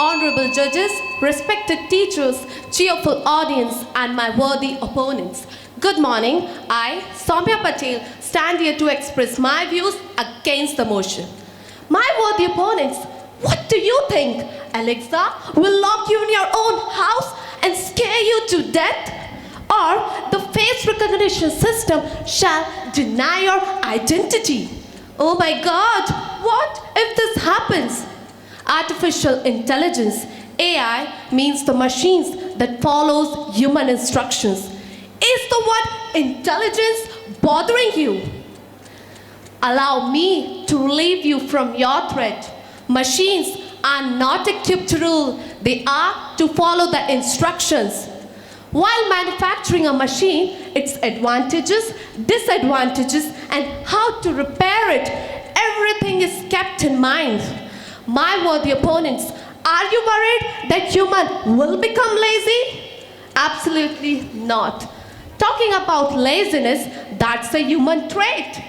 honorable judges, respected teachers, cheerful audience, and my worthy opponents. Good morning. I, Soumya Patel, stand here to express my views against the motion. My worthy opponents, what do you think? Alexa will lock you in your own house and scare you to death? Or the face recognition system shall deny your identity? Oh my God, what if this happens? Artificial intelligence, AI, means the machines that follows human instructions. Is the word intelligence bothering you? Allow me to relieve you from your threat. Machines are not equipped to rule, they are to follow the instructions. While manufacturing a machine, its advantages, disadvantages, and how to repair it, everything is kept in mind. My worthy opponents, are you worried that human will become lazy? Absolutely not. Talking about laziness, that's a human trait.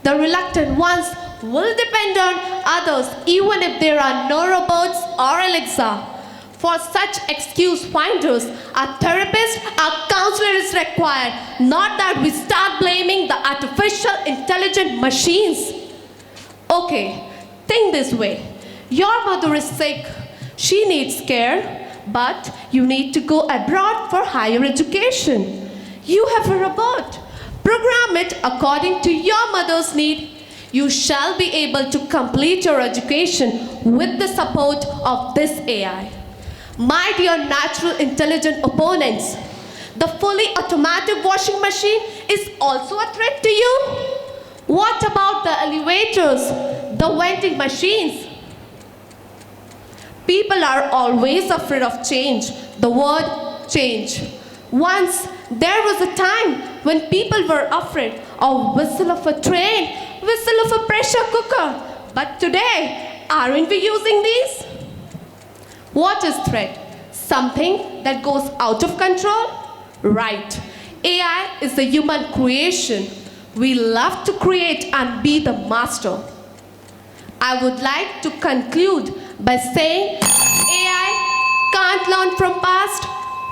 The reluctant ones will depend on others even if there are no robots or Alexa. For such excuse finders, a therapist, a counselor is required, not that we start blaming the artificial intelligent machines. Okay, think this way. Your mother is sick. She needs care, but you need to go abroad for higher education. You have a robot. Program it according to your mother's need. You shall be able to complete your education with the support of this AI. My dear natural intelligent opponents, the fully automatic washing machine is also a threat to you. What about the elevators, the vending machines? People are always afraid of change, the word change. Once there was a time when people were afraid of whistle of a train, whistle of a pressure cooker. But today, aren't we using these? What is threat? Something that goes out of control? Right. AI is a human creation. We love to create and be the master. I would like to conclude by saying AI can't learn from past,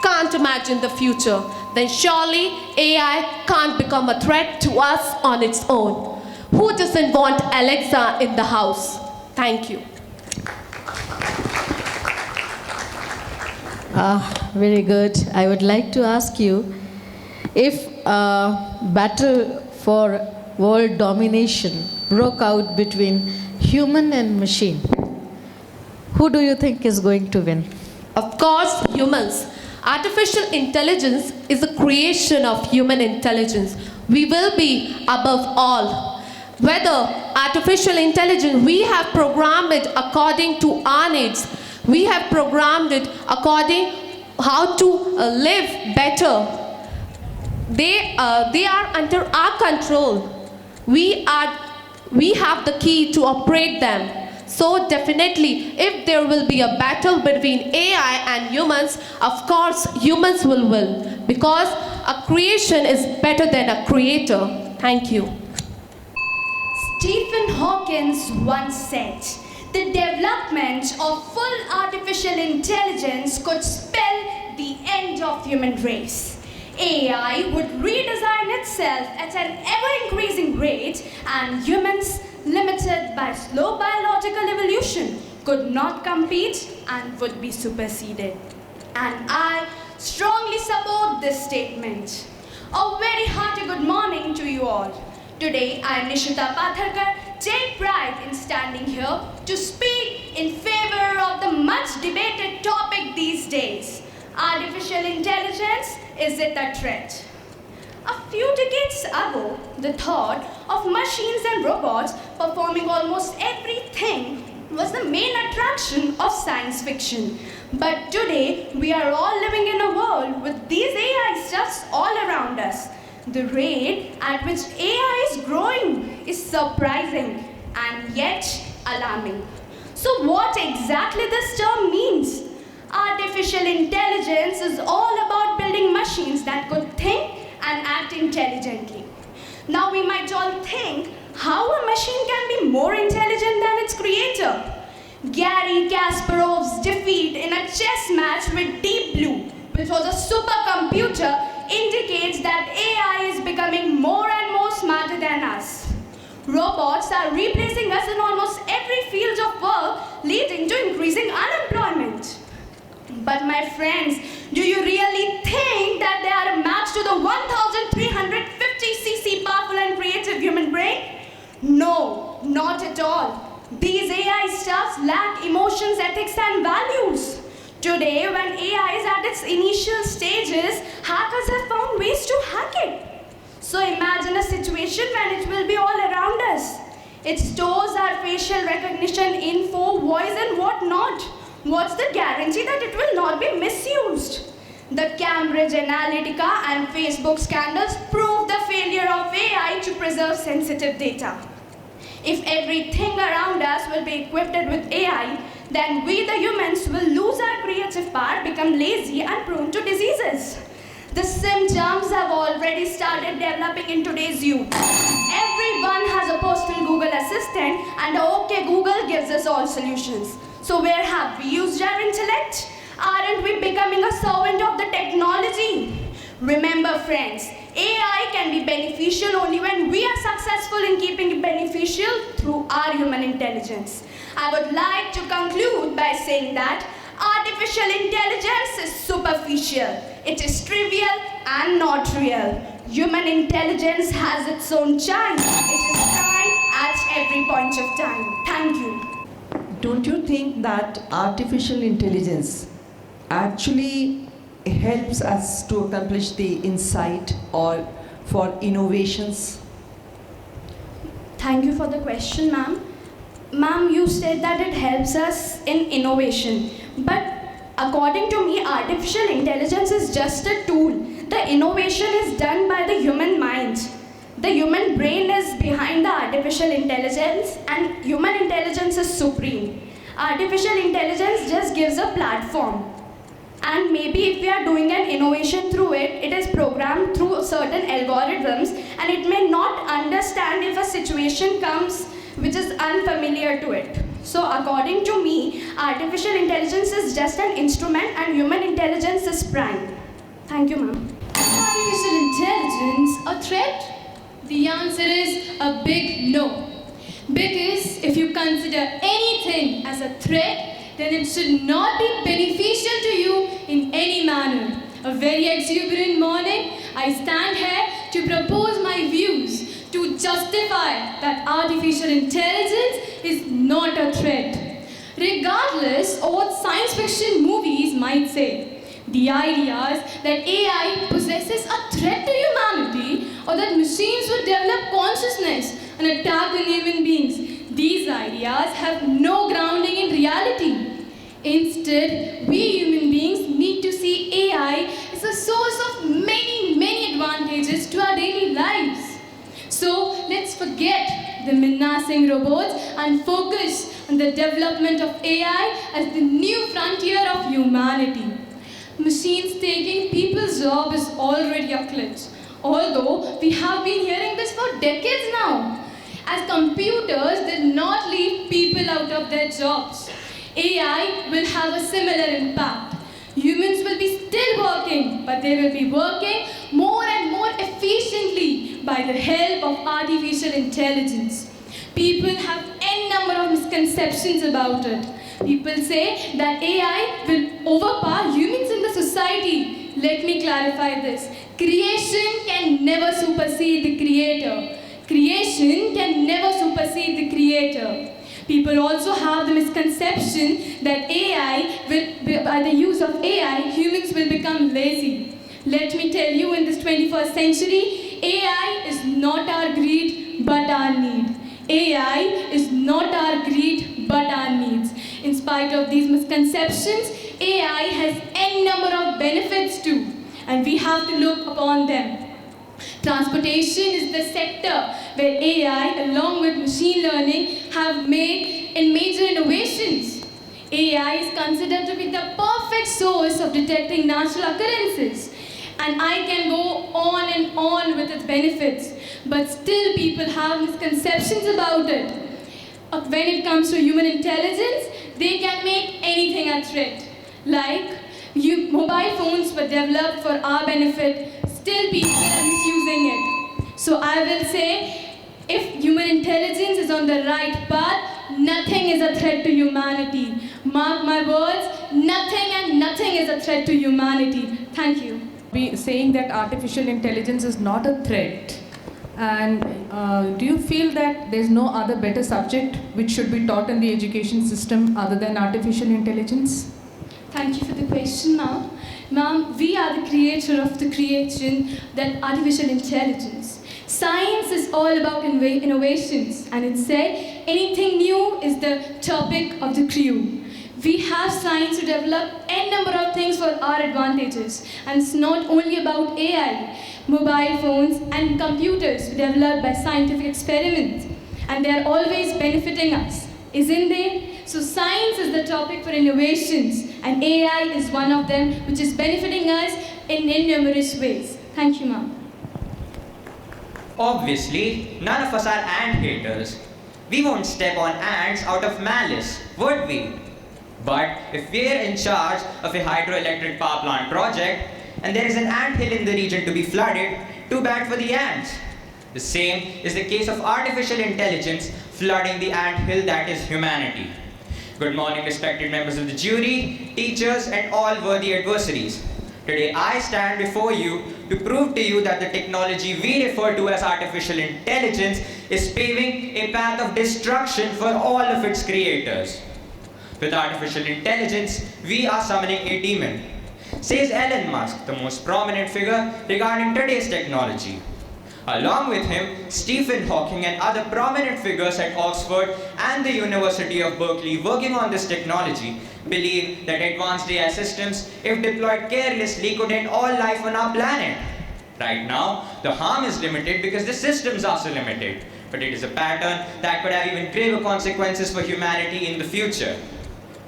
can't imagine the future. Then surely AI can't become a threat to us on its own. Who doesn't want Alexa in the house? Thank you. Very good. I would like to ask you, if a battle for world domination broke out between human and machine, who do you think is going to win? Of course, humans. Artificial intelligence is a creation of human intelligence. We will be above all. Whether artificial intelligence, we have programmed it according to our needs. We have programmed it according how to live better. They are under our control. We have the key to operate them. So definitely, if there will be a battle between AI and humans, of course humans will win, because a creation is better than a creator. Thank you. Stephen Hawking once said, the development of full artificial intelligence could spell the end of human race. AI would redesign itself at an ever-increasing rate, and humans, limited by slow biological evolution, could not compete and would be superseded. And I strongly support this statement. A very hearty good morning to you all. Today, I am Nishita Patharkar, take pride in standing here to speak in favor of the much debated topic these days. Artificial intelligence, is it a threat? A few decades ago, the thought of machines and robots performing almost everything was the main attraction of science fiction. But today, we are all living in a world with these AI stuffs all around us. The rate at which AI is growing is surprising and yet alarming. So what exactly this term means? Artificial intelligence is all about building machines that could think and act intelligently. Now we might all think how a machine can be more intelligent than its creator. Gary Kasparov's defeat in a chess match with Deep Blue, which was a supercomputer, indicates that AI is becoming more and more smarter than us. Robots are replacing us in almost every field of work, leading to increasing unemployment. But my friends, do you really think that they are a match to the 1350cc powerful and creative human brain? No, not at all. These AI stuffs lack emotions, ethics and values. Today, when AI is at its initial stages, hackers have found ways to hack it. So imagine a situation when it will be all around us. It stores our facial recognition info, voice and whatnot. What's the guarantee that it will not be misused? The Cambridge Analytica and Facebook scandals prove the failure of AI to preserve sensitive data. If everything around us will be equipped with AI, then we the humans will lose our creative power, become lazy and prone to diseases. The symptoms have already started developing in today's youth. Everyone has a personal Google Assistant and OK Google gives us all solutions. So where have we used our intellect? Aren't we becoming a servant of the technology? Remember friends, AI can be beneficial only when we are successful in keeping it beneficial through our human intelligence. I would like to conclude by saying that artificial intelligence is superficial. It is trivial and not real. Human intelligence has its own charm. It is kind at every point of time. Thank you. Don't you think that artificial intelligence actually helps us to accomplish the insight or for innovations? Thank you for the question, ma'am. Ma'am, you said that it helps us in innovation. But according to me, artificial intelligence is just a tool. The innovation is done by the human mind. The human brain is behind the artificial intelligence and human intelligence is supreme. Artificial intelligence just gives a platform. And maybe if we are doing an innovation through it, it is programmed through certain algorithms and it may not understand if a situation comes which is unfamiliar to it. So according to me, artificial intelligence is just an instrument and human intelligence is prime. Thank you, ma'am. Artificial intelligence a threat? The answer is a big no. Because if you consider anything as a threat, then it should not be beneficial to you in any manner. A very exuberant morning, I stand here to propose my views to justify that artificial intelligence is not a threat. Regardless of what science fiction movies might say, the ideas that AI possesses a threat to humanity or that machines will develop consciousness and attack the human beings, these ideas have no grounding in reality. Instead, we human beings need to see AI as a source of many advantages to our daily lives. So let's forget the menacing robots and focus on the development of AI as the new frontier of humanity. Machines taking people's job is already a glitch, although we have been hearing this for decades now. As computers did not leave people out of their jobs, AI will have a similar impact. Humans will be still working, but they will be working more and more efficiently by the help of artificial intelligence. People have n number of misconceptions about it. People say that AI will overpower humans in the society. Let me clarify this. Creation can never supersede the creator. Creation can never supersede the creator. People also have the misconception that by the use of AI, humans will become lazy. Let me tell you, in this 21st century, AI is not our greed, but our need. AI is not our greed, but our needs. In spite of these misconceptions, AI has n number of benefits too, and we have to look upon them. Transportation is the sector where AI, along with machine learning, have made major innovations. AI is considered to be the perfect source of detecting natural occurrences. And I can go on and on with its benefits, but still people have misconceptions about it. when it comes to human intelligence, they can make anything a threat. Like, mobile phones were developed for our benefit, still people are misusing it. So I will say, if human intelligence is on the right path, nothing is a threat to humanity. Mark my words, nothing and nothing is a threat to humanity. Thank you. Be saying that artificial intelligence is not a threat. And do you feel that there's no other better subject which should be taught in the education system other than artificial intelligence? Thank you for the question, ma'am. Ma'am, we are the creator of the creation, that artificial intelligence. Science is all about innovations, and it said anything new is the topic of the crew. We have science to develop n number of things for our advantages, and it's not only about AI. Mobile phones and computers were developed by scientific experiments, and they are always benefiting us, isn't they? So science is the topic for innovations, and AI is one of them, which is benefiting us in numerous ways. Thank you, ma'am. Obviously, none of us are ant haters. We won't step on ants out of malice, would we? But if we're in charge of a hydroelectric power plant project and there is an ant hill in the region to be flooded, too bad for the ants. The same is the case of artificial intelligence flooding the ant hill that is humanity. Good morning, respected members of the jury, teachers, and all worthy adversaries. Today I stand before you to prove to you that the technology we refer to as artificial intelligence is paving a path of destruction for all of its creators. With artificial intelligence, we are summoning a demon, says Elon Musk, the most prominent figure regarding today's technology. Along with him, Stephen Hawking and other prominent figures at Oxford and the University of Berkeley working on this technology believe that advanced AI systems, if deployed carelessly, could end all life on our planet. Right now, the harm is limited because the systems are so limited, but it is a pattern that could have even graver consequences for humanity in the future.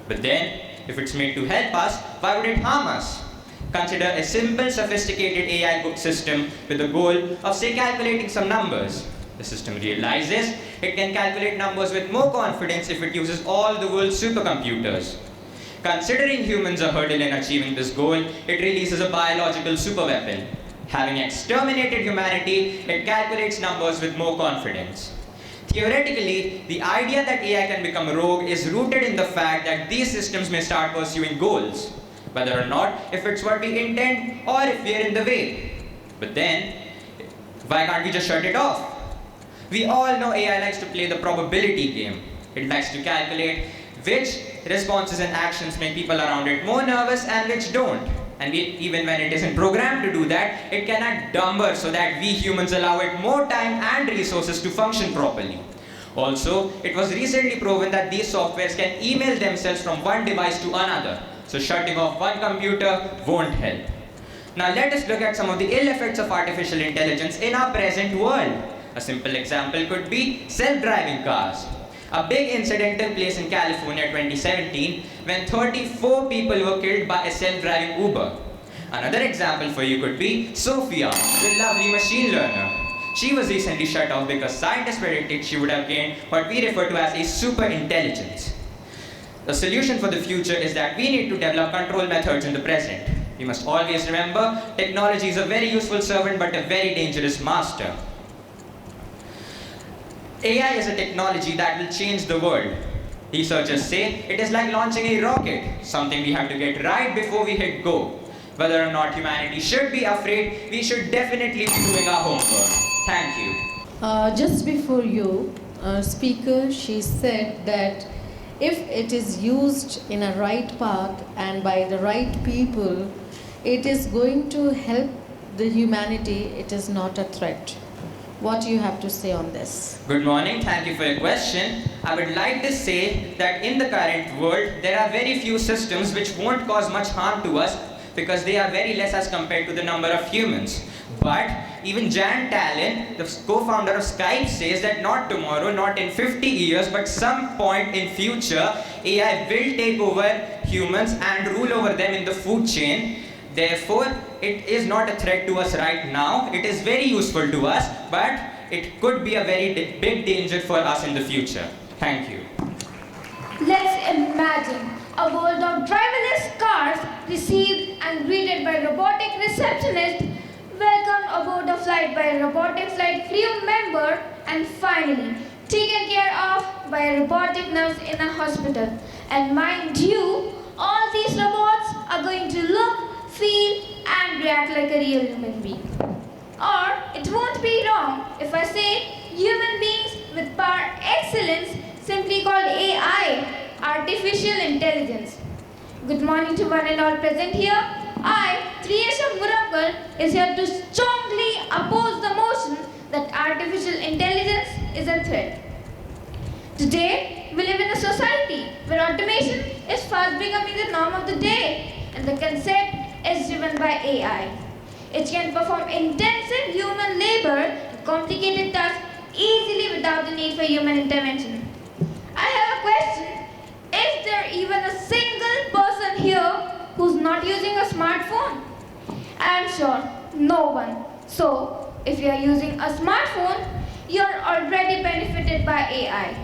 But then, if it's made to help us, why would it harm us? Consider a simple, sophisticated AI system with the goal of, say, calculating some numbers. The system realizes it can calculate numbers with more confidence if it uses all the world's supercomputers. Considering humans a hurdle in achieving this goal, it releases a biological superweapon. Having exterminated humanity, it calculates numbers with more confidence. Theoretically, the idea that AI can become rogue is rooted in the fact that these systems may start pursuing goals, whether or not if it's what we intend or if we are in the way. But then, why can't we just shut it off? We all know AI likes to play the probability game. It likes to calculate which responses and actions make people around it more nervous and which don't. And even when it isn't programmed to do that, it can act dumber so that we humans allow it more time and resources to function properly. Also, it was recently proven that these softwares can email themselves from one device to another. So shutting off one computer won't help. Now let us look at some of the ill effects of artificial intelligence in our present world. A simple example could be self-driving cars. A big incident took place in California 2017 when 34 people were killed by a self-driving Uber. Another example for you could be Sophia, the lovely machine learner. She was recently shut off because scientists predicted she would have gained what we refer to as a super intelligence. The solution for the future is that we need to develop control methods in the present. We must always remember, technology is a very useful servant but a very dangerous master. AI is a technology that will change the world. Researchers say it is like launching a rocket, something we have to get right before we hit go. Whether or not humanity should be afraid, we should definitely be doing our homework. Thank you. Just before you, speaker, she said that if it is used in a right path and by the right people, it is going to help the humanity. It is not a threat. What do you have to say on this? Good morning, thank you for your question. I would like to say that in the current world, there are very few systems which won't cause much harm to us because they are very less as compared to the number of humans. But even Jan Tallinn, the co-founder of Skype, says that not tomorrow, not in 50 years, but some point in future, AI will take over humans and rule over them in the food chain. Therefore, it is not a threat to us right now. It is very useful to us, but it could be a very big danger for us in the future. Thank you. Let's imagine a world of driverless cars received and greeted by robotic receptionist, welcomed aboard a flight by a robotic flight crew member, and finally taken care of by a robotic nurse in a hospital. And mind you, all these robots are going to look, feel, and react like a real human being. Or it won't be wrong if I say human beings with par excellence, simply called AI, artificial intelligence. Good morning to one and all present here. I, Triyesha Murakkal, is here to strongly oppose the motion that artificial intelligence is a threat. Today, we live in a society where automation is fast becoming the norm of the day, and the concept is driven by AI. It can perform intensive human labor and complicated tasks easily without the need for human intervention. I have a question. Is there even a single person here who's not using a smartphone? I'm sure no one. So, if you are using a smartphone, you're already benefited by AI.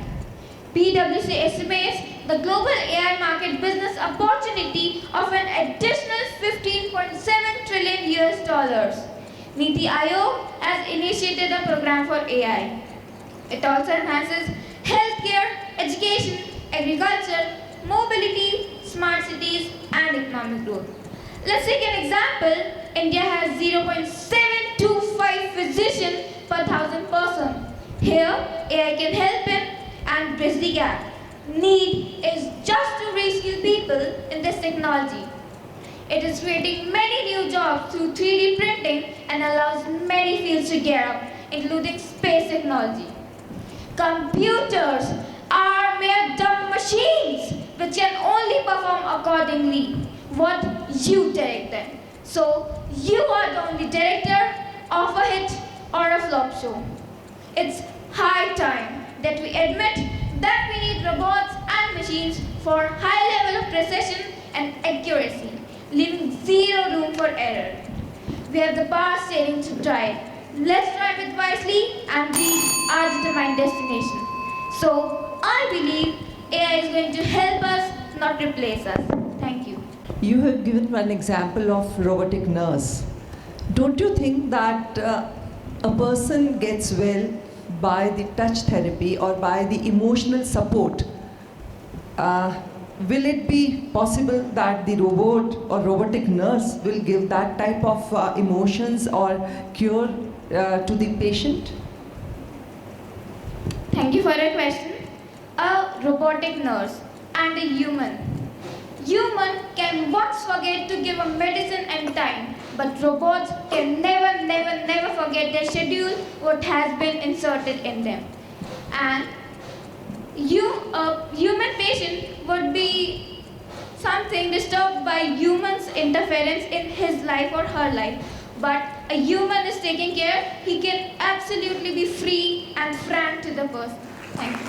PwC estimates the global AI market business opportunity of an additional 15.7 trillion US dollars. Niti Aayog has initiated a program for AI. It also enhances healthcare, education, agriculture, mobility, smart cities, and economic growth. Let's take an example. India has 0.725 physicians per 1,000 persons. Here, AI can help in and bridge the gap. Need is just to reskill people in this technology. It is creating many new jobs through 3D printing and allows many fields to gear up, including space technology. Computers are mere dumb machines which can only perform accordingly what you direct them. So you are the only director of a hit or a flop show. It's high time that we admit that we need robots and machines for high level of precision and accuracy, leaving zero room for error. We have the power steering to drive. Let's drive it wisely and reach our determined destination. So I believe AI is going to help us, not replace us. Thank you. You have given one example of robotic nurse. Don't you think that a person gets well by the touch therapy or by the emotional support? Will it be possible that the robot or robotic nurse will give that type of emotions or cure to the patient? Thank you for your question. A robotic nurse and a human. Human can once forget to give a medicine and time, but robots can never forget their schedule, what has been inserted in them. And a human patient would be something disturbed by humans' interference in his life or her life. But a human is taking care, he can absolutely be free and frank to the person. Thank you.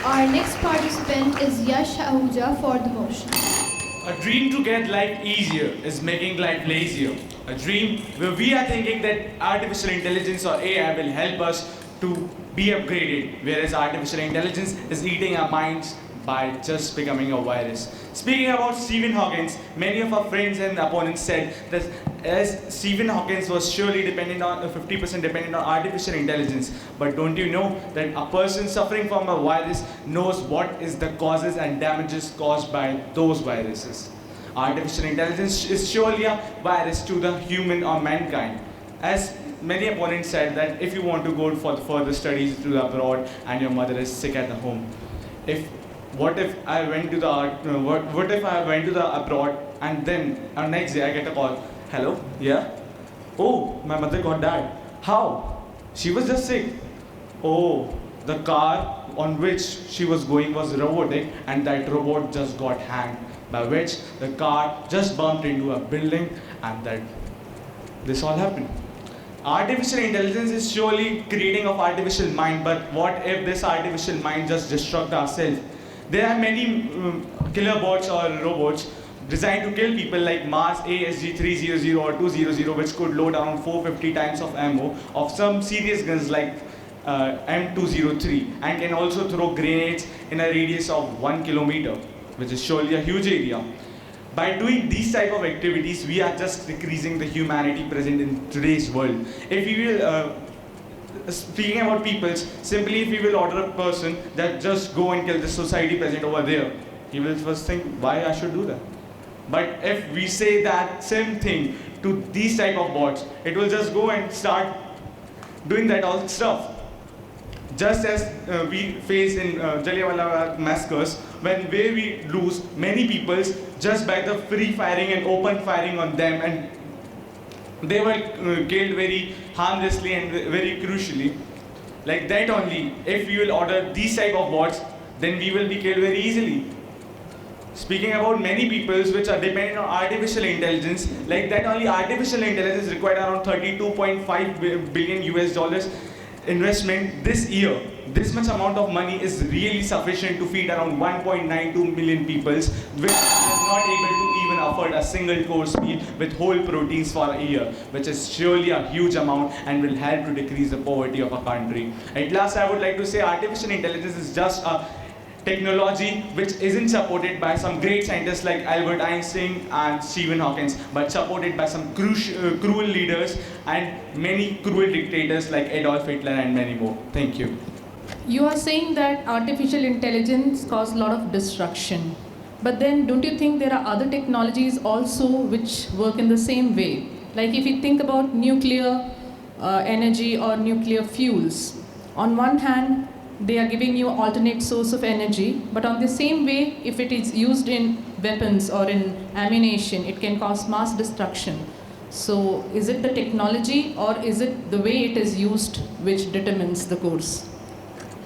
Our next participant is Yash Ahuja for the motion. A dream to get life easier is making life lazier. A dream where we are thinking that artificial intelligence or AI will help us to be upgraded, whereas artificial intelligence is eating our minds by just becoming a virus. Speaking about Stephen Hawking, many of our friends and opponents said that as Stephen Hawking was surely dependent on 50% dependent on artificial intelligence. But don't you know that a person suffering from a virus knows what is the causes and damages caused by those viruses? Artificial intelligence is surely a virus to the human or mankind. As many opponents said that if you want to go for further studies to the abroad and your mother is sick at the home, what if I went to the abroad and then next day I get a call, hello, yeah? Oh, my mother got died. How? She was just sick. Oh, the car on which she was going was robotic and that robot just got hanged, by which the car just bumped into a building and this all happened. Artificial intelligence is surely creating of artificial mind, but what if this artificial mind just destruct ourselves? There are many killer bots or robots designed to kill people like Mars ASG-300 or 200, which could load around 450 times of ammo of some serious guns like M203 and can also throw grenades in a radius of 1 kilometer, which is surely a huge area. By doing these type of activities, we are just decreasing the humanity present in today's world. If we will, speaking about peoples, simply if we will order a person that just go and kill the society present over there, he will first think, why I should do that? But if we say that same thing to these type of bots, it will just go and start doing that all stuff. Just as we face in Jallianwala massacres, where we lose many peoples just by the free firing and open firing on them, and they were killed very harmlessly and very crucially. Like that only, if we will order these type of bots, then we will be killed very easily. Speaking about many peoples which are dependent on artificial intelligence, like that only artificial intelligence required around 32.5 billion US dollars investment this year. This much amount of money is really sufficient to feed around 1.92 million peoples, which are not able to even afford a single course meal with whole proteins for a year, which is surely a huge amount and will help to decrease the poverty of a country. At last, I would like to say artificial intelligence is just a technology which isn't supported by some great scientists like Albert Einstein and Stephen Hawking, but supported by some cruel leaders and many cruel dictators like Adolf Hitler and many more. Thank you. You are saying that artificial intelligence causes a lot of destruction. But then don't you think there are other technologies also which work in the same way? Like if you think about nuclear energy or nuclear fuels, on one hand, they are giving you alternate source of energy, but on the same way, if it is used in weapons or in ammunition, it can cause mass destruction. So is it the technology or is it the way it is used which determines the course?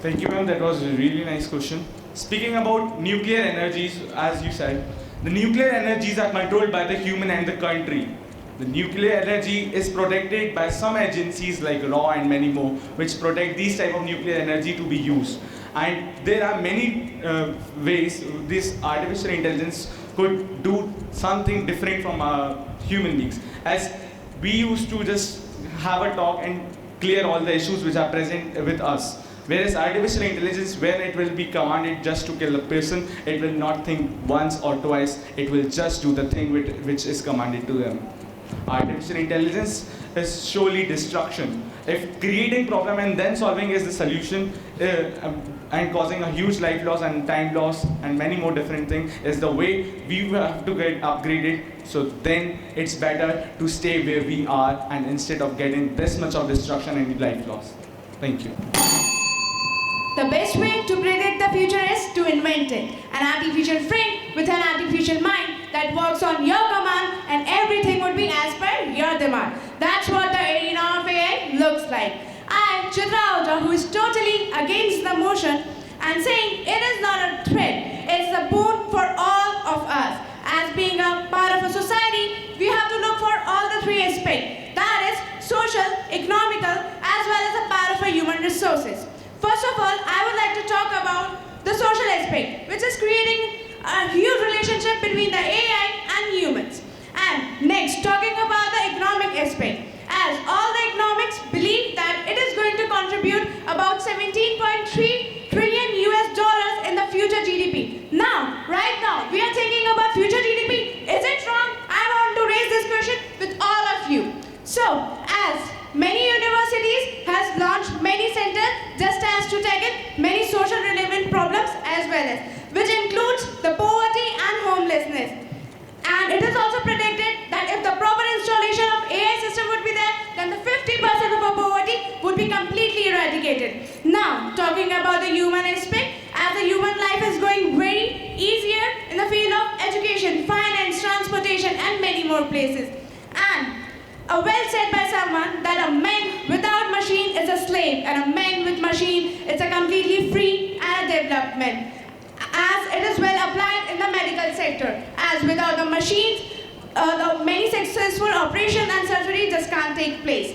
Thank you, ma'am. That was a really nice question. Speaking about nuclear energies, as you said, the nuclear energies are controlled by the human and the country. The nuclear energy is protected by some agencies like RAW and many more, which protect these type of nuclear energy to be used. And there are many ways this artificial intelligence could do something different from human beings. As we used to just have a talk and clear all the issues which are present with us. Whereas artificial intelligence, when it will be commanded just to kill a person, it will not think once or twice. It will just do the thing which is commanded to them. Artificial intelligence is surely destruction. If creating problem and then solving is the solution and causing a huge life loss and time loss and many more different things is the way we have to get upgraded, so then it's better to stay where we are and instead of getting this much of destruction and life loss. Thank you. The best way to predict the future is to invent it. An artificial friend with an artificial mind that works on your command and everything would be as per your demand. That's what the arena of AI looks like. I, Chitra Ahuja, who is totally against the motion and saying it is not a threat, it's a boon for all of us. As being a part of a society, we have to look for all the three aspects. That is social, economical, as well as a part of our human resources. First of all, I would like to talk about the social aspect, which is creating a huge relationship between the AI and humans. And next, talking about the economic aspect, as all the economics believe that it is going to contribute about 17.3 trillion US dollars in the future GDP. Now, right now, we are thinking about future GDP. Is it wrong? I want to raise this question with all of you. So, as many universities has launched many centers just as to tackle many social relevant problems as well as, which includes the poverty and homelessness. And it is also predicted that if the proper installation of AI system would be there, then the 50% of our poverty would be completely eradicated. Now, talking about the human aspect, as the human life is going very easier in the field of education, finance, transportation, and many more places. And well said by someone that a man without machine is a slave and a man with machine is a completely free and a development. As it is well applied in the medical sector, as without the machines, the many successful operations and surgery just can't take place.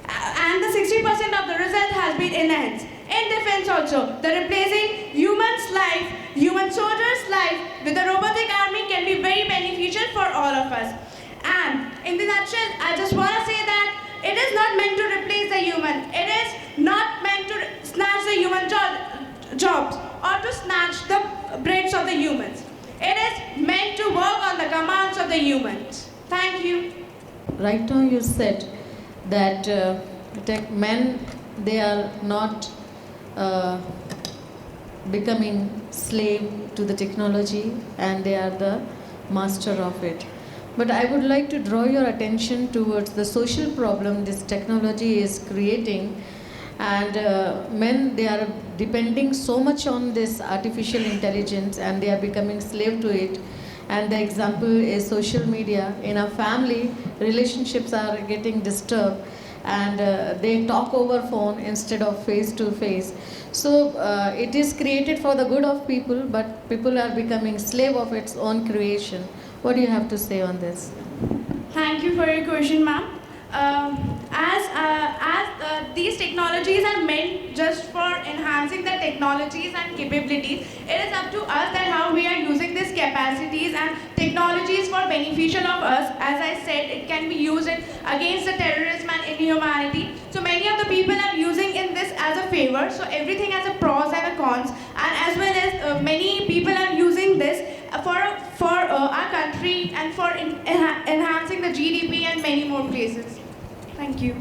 And the 60% of the result has been enhanced. In defense also, the replacing human's life, human soldier's life with a robotic army can be very beneficial for all of us. And in the nutshell, I just want to say that it is not meant to replace the human. It is not meant to snatch the human jobs or to snatch the brains of the humans. It is meant to work on the commands of the humans. Thank you. Right now you said that men, they are not becoming slave to the technology and they are the master of it. But I would like to draw your attention towards the social problem this technology is creating, and men, they are depending so much on this artificial intelligence and they are becoming slave to it. And the example is social media. In a family, relationships are getting disturbed and they talk over phone instead of face to face. So it is created for the good of people, but people are becoming slave of its own creation. What do you have to say on this? Thank you for your question, ma'am. These technologies are meant just for enhancing the technologies and capabilities, it is up to us that how we are using these capacities and technologies for beneficial of us. As I said, it can be used against the terrorism and inhumanity. So many of the people are using in this as a favor. So everything has a pros and a cons, and as well as many people are using this for our country and for enhancing the GDP and many more places. Thank you.